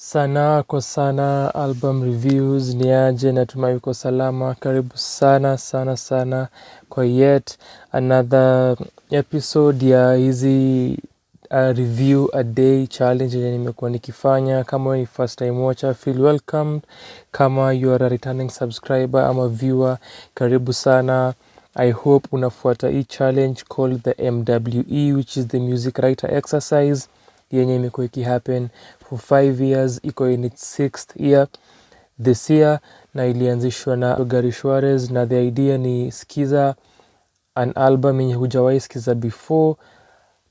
Sana kwa sana album reviews ni aje, natumai uko salama. Karibu sana kwa yet another episode ya hizi review a day challenge yenye nimekuwa nikifanya. Kama ni first time watcher, feel welcome. Kama you are a returning subscriber ama viewer, karibu sana. I hope unafuata hii challenge called the MWE, which is the music writer exercise yenye imekuwa ikihappen for 5 years, iko in its 6th year this year, na ilianzishwa na Gary Suarez, na the idea ni sikiza an album yenye hujawahi sikiza before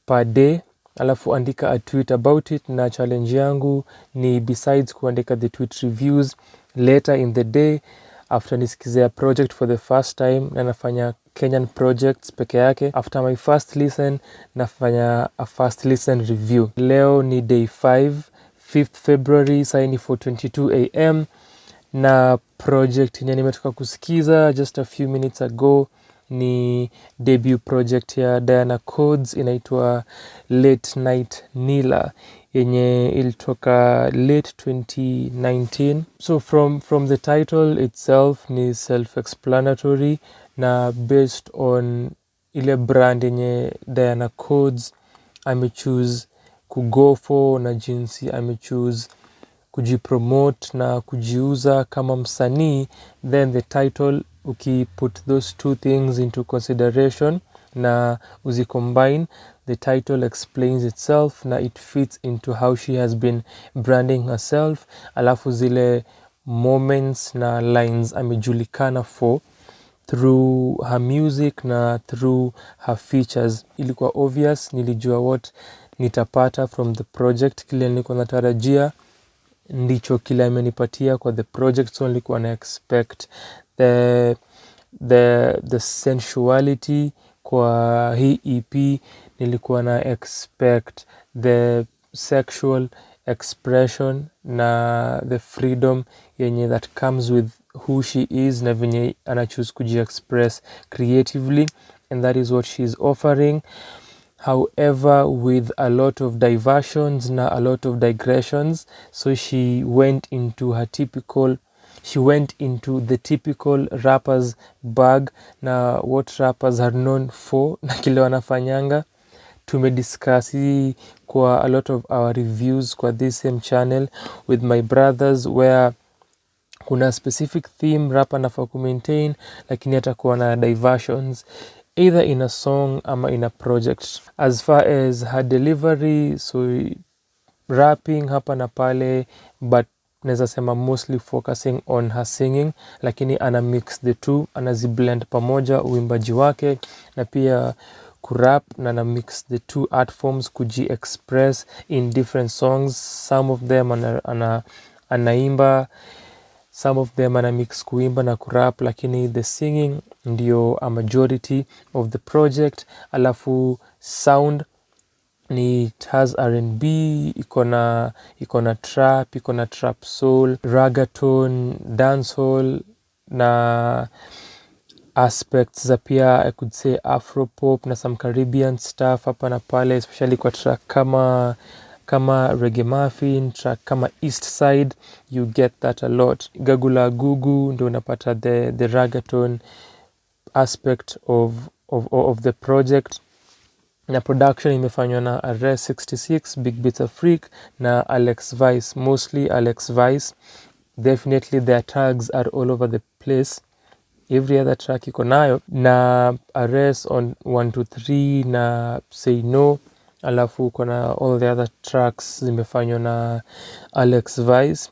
per day, alafu andika a tweet about it. Na challenge yangu ni besides kuandika the tweet reviews later in the day after nisikizea project for the first time, na nafanya Kenyan projects peke yake. After my first listen nafanya a first listen review. Leo ni day 5th February, saa ni 4:22 am, na project yenye nimetoka kusikiza just a few minutes ago ni debut project ya Dyana Codes, inaitwa Late Night Nila, yenye ilitoka late 2019. So from the title itself ni self-explanatory na based on ile brand yenye Dyana Codes amechoose kugo for, na jinsi amechoose kujipromote na kujiuza kama msanii. Then the title, ukiput those two things into consideration na uzicombine, the title explains itself na it fits into how she has been branding herself. Alafu zile moments na lines amejulikana for through her music na through her features. Ilikuwa obvious, nilijua what nitapata from the project. Kile nilikuwa natarajia ndicho kile amenipatia kwa the project. So nilikuwa na expect the sensuality kwa hii EP, nilikuwa na expect the sexual expression na the freedom yenye that comes with who she is na venye anachoose kuji-express creatively, and that is what she's offering. However, with a lot of diversions na a lot of digressions. So she went into the typical rappers bag, na what rappers are known for na kile wanafanyanga. Tumediscuss hii kwa a lot of our reviews kwa this same channel with my brothers, where kuna specific theme rap anafaa kumaintain, lakini atakuwa na diversions either in a song ama in a project. As far as her delivery, so rapping hapa na pale, but naweza sema mostly focusing on her singing, lakini ana mix the two, anaziblend pamoja uimbaji wake na pia kurap, na ana mix the two art forms kuji-express in different songs. Some of them anaimba, some of them ana mix kuimba na kurap, lakini the singing ndio a majority of the project. Alafu sound ni it has R&B, ikona trap, ikona trap soul, ragaton, dancehall na aspects za pia I could say afropop na some Caribbean stuff hapa na pale, especially kwa track kama Reggae Muffin, track kama East Side, you get that a lot. Gagula Gugu ndio unapata the ragaton aspect of the project. Na production imefanywa na Arrest 66, Big Beta Freak na Alex Vice, mostly Alex Vice. Definitely their tags are all over the place, every other track iko nayo, na Arrest on 123 na Say No. Alafu kuna all the other tracks zimefanywa na Alex Vice.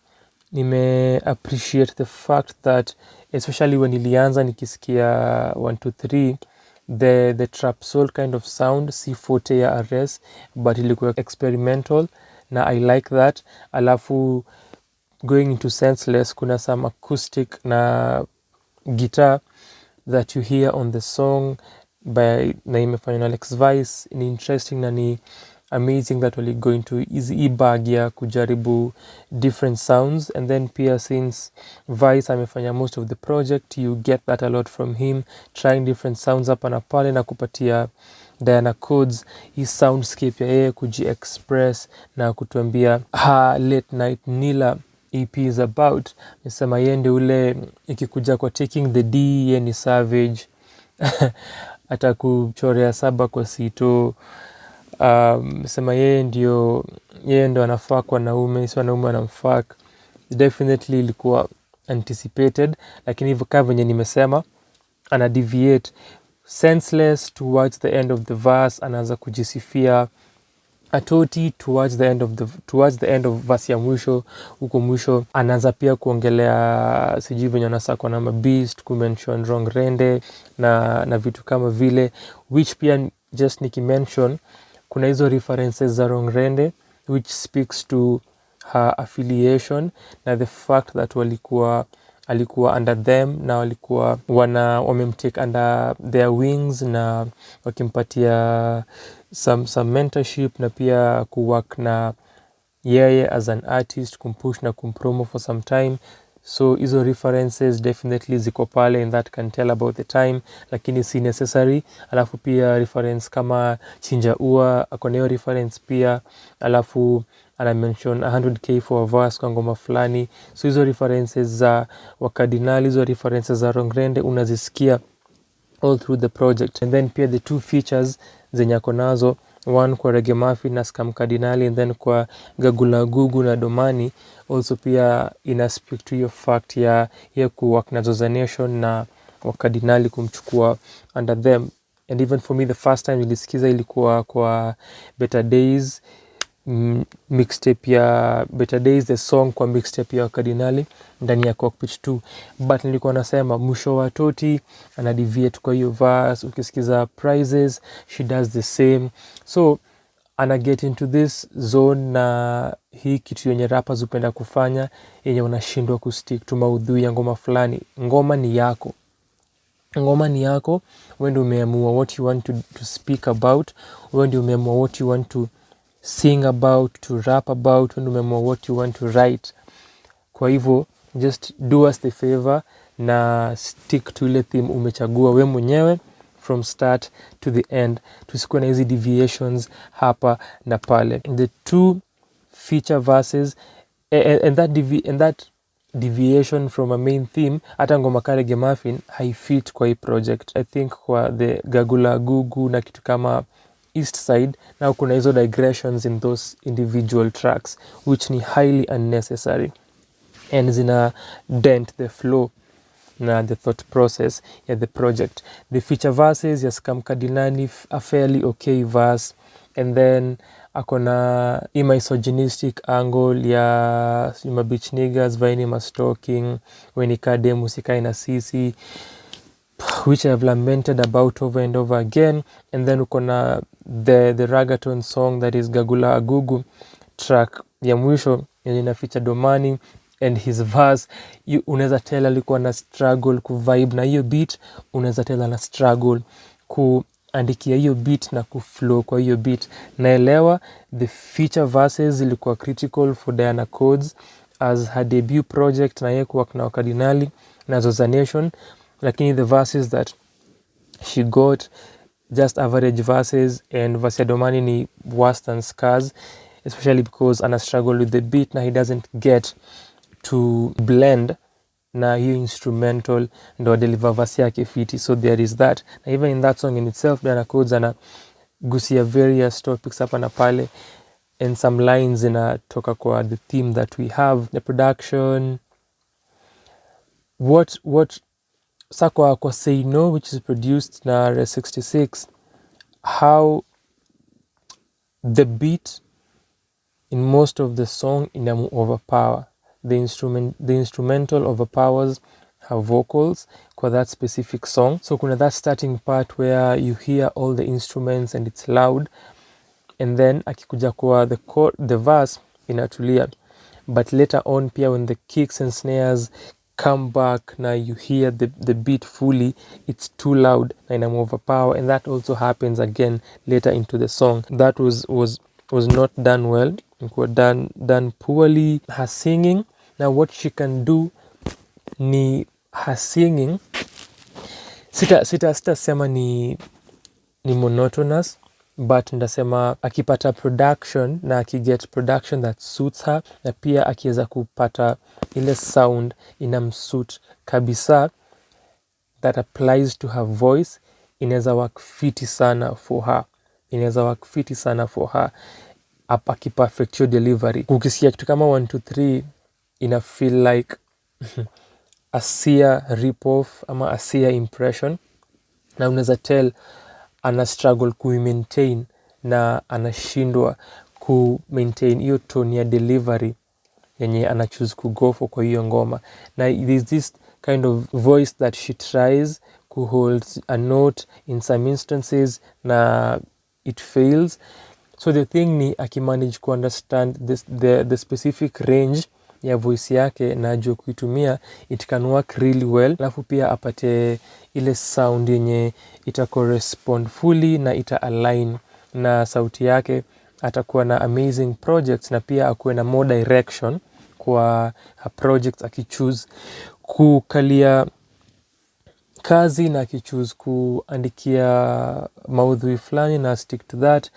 Nime appreciate the fact that especially when ilianza nikisikia 123, the trap soul kind of sound si forte ya RS, but ilikuwa experimental na I like that. Alafu going into Senseless, kuna some acoustic na guitar that you hear on the song na imefanywa na Alex Vice. Ni interesting na ni amazing that wali go into hii bag ya kujaribu different sounds. And then pia since Vice amefanya most of the project, you get that a lot from him, trying different sounds hapa na pale na kupatia Dyana codes hii soundscape ya yeye kuji-express na kutuambia her late night Nila EP is about. Nisema yeye ndio ule ikikuja kwa taking the D, yeye ni savage. Atakuchorea 7 kwa sito. Sema yeye ndio anafak wanaume, si wanaume wanamfuck. Definitely ilikuwa anticipated, lakini hivyo kaa venye nimesema ana deviate senseless towards the end of the verse, anaanza kujisifia atoti towards the end of verse ya mwisho. Huko mwisho anaanza pia kuongelea sijui venye anasakwa na mabeast, kumention wrong rende na vitu kama vile, which pia just nikimention kuna hizo references za wrong rende which speaks to her affiliation na the fact that alikuwa under them na walikuwa wamemtake under their wings na wakimpatia some mentorship na pia kuwork na yeye as an artist, kumpush na kumpromo for some time. So hizo references definitely ziko pale and that can tell about the time, lakini si necessary. Alafu pia reference kama chinja ua akona hiyo reference pia, alafu ana mention 100k for a verse kwa ngoma fulani. So hizo references za wakardinali, hizo references za Rongrende unazisikia all through the project. And then pia the two features zenye ako nazo, one kwa Reggae Muffin na Scam Cardinali, and then kwa Gagula Gugu na Domani also pia ina speak to your fact ya kuwork na Zoza Nation na wakardinali kumchukua under them. And even for me the first time nilisikiza ilikuwa kwa Better Days mixtape ya Better Days, the song kwa mixtape ya Cardinali ndani ya Cockpit 2, but nilikuwa nasema mwisho wa toti ana deviate kwa hiyo verse. Ukisikiza Prizes she does the same, so ana get into this zone na hii kitu yenye rappers hupenda kufanya, yenye unashindwa kustick to maudhui ya ngoma fulani. Ngoma ni yako, wewe ndio umeamua what you want to speak about, wewe ndio umeamua what you want to sing about, to rap about, wewe ndio umeamua what you want to write. Kwa hivyo just do us the favor na stick to ile theme umechagua we mwenyewe from start to the end. Tusikuwe na hizi deviations hapa na pale. The two feature verses and that deviation from a main theme, hata ngoma ka Reggae Muffin haifit kwa hii project. I think kwa the Gagula Gugu na kitu kama East Side, now kuna hizo digressions in those individual tracks which ni highly unnecessary and zina dent the flow na the thought process ya the project. The feature verses ya Scam Cardinali a fairly okay verse, and then akona misogynistic angle ya bitch niggas vaini mastalking when kadem usikae na sisi, which I have lamented about over and over again. And then ukona the ragaton song that is Gagula Agugu track ya mwisho yenye ina feature Domani, and his verse unaweza tell alikuwa na struggle kuvibe na hiyo beat, unaweza tell na struggle kuandikia hiyo beat na kuflow kwa hiyo beat. Naelewa the feature verses zilikuwa critical for Dyana Codes as her debut project na yeye kuwork na wakardinali na Zoza Nation, lakini the verses that she got just average verses, and verse ya Domani ni worse than Scars, especially because ana struggle with the beat na he doesn't get to blend na hiyo instrumental ndo deliver verse yake fiti. So there is that, na even in that song in itself Dyana Codes anagusia various topics hapa na pale, and some lines zinatoka kwa the theme that we have, the production, what sa kwa Say No which is produced na Res 66, how the beat in most of the song inamu overpower the instrumental overpowers her vocals kwa that specific song. So kuna that starting part where you hear all the instruments and it's loud, and then akikuja kwa the verse inatulia, but later on pia when the kicks and snares come back na you hear the beat fully, it's too loud na ina overpower, and that also happens again later into the song. That was not done well, it was done poorly. Her singing, now what she can do ni her singing, sita sema ni ni monotonous, but ndasema akipata production na akiget production that suits her, na pia akiweza kupata ile sound inamsuit kabisa that applies to her voice, inaweza work fiti sana for her. Inaweza work fiti sana for her akiperfect your delivery. Ukisikia kitu kama 1 2 3 ina feel like a Sia rip-off ama a Sia impression, na unaweza tell ana struggle ku-maintain na anashindwa ku-maintain hiyo tone ya delivery yenye ana choose ku-go for kwa hiyo ngoma. Na there's this kind of voice that she tries ku hold a note in some instances na it fails. So the thing ni akimanage ku understand the specific range ya voice yake na ajue kuitumia, it can work really well. Alafu pia apate ile sound yenye ita correspond fully na ita align na sauti yake, atakuwa na amazing projects, na pia akuwe na more direction kwa projects akichoose kukalia kazi na akichoose kuandikia maudhui fulani na stick to that,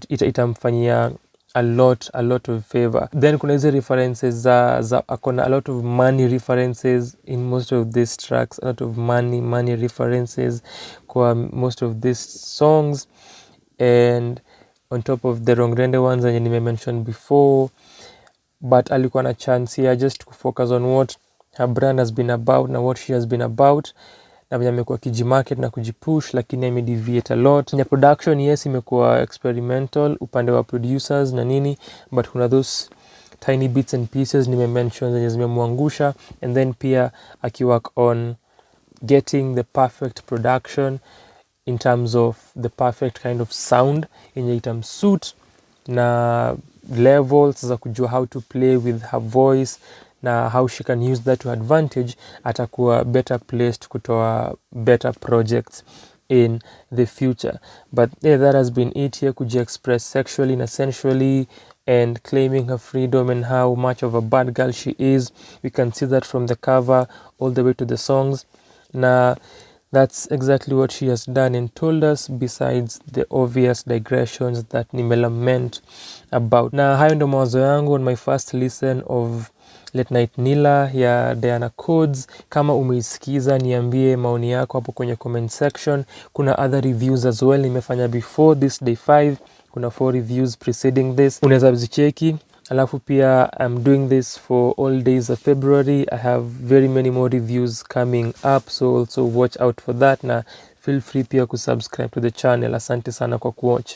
itamfanyia a lot of favor. Then kuna hizi references za akona a lot of money references in most of these tracks, a lot of money references kwa most of these songs, and on top of the Rongrende ones zenye nimemention before, but alikuwa na chance here just to focus on what her brand has been about na what she has been about, na vile amekuwa kijimarket na kujipush, lakini imedeviate a lot. Ya production, yes, imekuwa experimental upande wa producers na nini, but kuna those tiny bits and pieces nimemention zenye zimemwangusha, and then pia akiwork on getting the perfect production in terms of the perfect kind of sound yenye itamsuit na levels za kujua how to play with her voice na how she can use that to advantage, atakuwa better placed kutoa better projects in the future. But yeah, that has been it here, kuji-express sexually and sensually and claiming her freedom and how much of a bad girl she is. We can see that from the cover all the way to the songs. Na that's exactly what she has done and told us, besides the obvious digressions that nimelament about. Na hayo ndo mawazo yangu on my first listen of Late Night Nila ya Dyana Codes. Kama umeisikiza, niambie maoni yako hapo kwenye comment section. Kuna other reviews as well nimefanya before this day 5. Kuna 4 reviews preceding this, unaweza zicheki. Alafu pia I'm doing this for all days of February. I have very many more reviews coming up, so also watch out for that, na feel free pia kusubscribe to the channel. Asante sana kwa kuwatch.